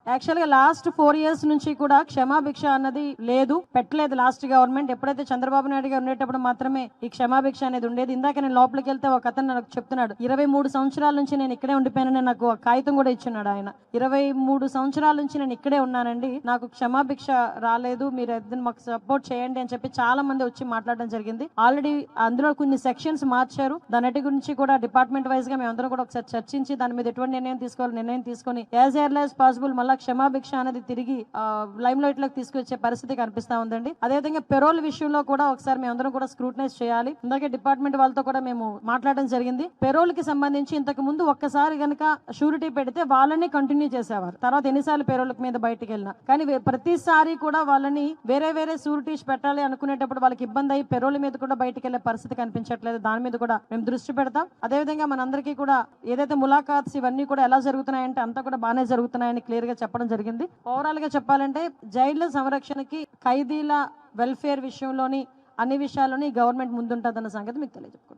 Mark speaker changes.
Speaker 1: Actual గా last 4 years నుంచి కూడా క్షమాభిక్ష అన్నది లేదు, పెట్టలేదు లాస్ట్ గవర్నమెంట్. ఎప్పుడైతే చంద్రబాబు నాయుడు గారు ఉండేటప్పుడు మాత్రమే ఈ క్షమాభిక్ష అనేది ఉండేది. ఇందాక నేను లోపలికి వెళ్తే ఒక అతను నాకు చెప్తున్నాడు, 23 సంవత్సరాల నుంచి నేను ఇక్కడే ఉండిపోయానని నాకు ఒక కాగితం కూడా ఇచ్చున్నాడు ఆయన. 23 సంవత్సరాల నుంచి నేను ఇక్కడే ఉన్నానండి, నాకు క్షమాభిక్ష రాలేదు, మీరు ఏదైనా మాకు సపోర్ట్ చేయండి అని చెప్పి చాలా మంది వచ్చి మాట్లాడడం జరిగింది. ఆల్రెడీ అందులో కొన్ని సెక్షన్స్ మార్చారు. దాని గురించి కూడా డిపార్ట్మెంట్ వైజ్ గా మేము అందరం కూడా ఒకసారి చర్చించి దాని మీద ఎటువంటి నిర్ణయం తీసుకొని యాజ్ ఎర్లీ యాజ్ పాసిబుల్ మళ్ళీ క్షమాభిక్ష అనేది తిరిగి లైమ్ లైట్ లోకి తీసుకొచ్చే పరిస్థితి కనిపిస్తా ఉందండి. అదేవిధంగా పెరోల్ విషయంలో కూడా ఒకసారి మేము అందరం కూడా స్క్రూటనైజ్ చేయాలి. ఇందాకే డిపార్ట్మెంట్ వాళ్ళతో కూడా మేము మాట్లాడడం జరిగింది. పెరోల్ కి సంబంధించి ఇంతకు ముందు ఒక్కసారి గనక షూరిటీ పెడితే వాళ్ళని కంటిన్యూ చేసేవారు, తర్వాత ఎన్నిసార్లు పెరోల్ మీద బయటకు వెళ్ళినా. కానీ ప్రతిసారి కూడా వాళ్ళని వేరే షూరిటీస్ పెట్టాలి అనుకునేటప్పుడు వాళ్ళకి ఇబ్బంది అయ్యి పెరోల్ మీద కూడా బయటకు వెళ్లే పరిస్థితి కనిపించట్లేదు. దాని మీద కూడా మేము దృష్టి పెడతాం. అదేవిధంగా మనందరికీ కూడా ఏదైతే ములాఖాత్స్ ఇవన్నీ కూడా ఎలా జరుగుతున్నాయంటే అంతా కూడా బాగానే జరుగుతున్నాయని క్లియర్ గా చెప్పడం జరిగింది. ఓవరాల్ గా చెప్పాలంటే జైళ్ల సంరక్షణకి, ఖైదీల వెల్ఫేర్ విషయంలోని అన్ని విషయాల్లోని గవర్నమెంట్ ముందుంటుందన్న సంగతి మీకు తెలియజెప్పుకుంటాం.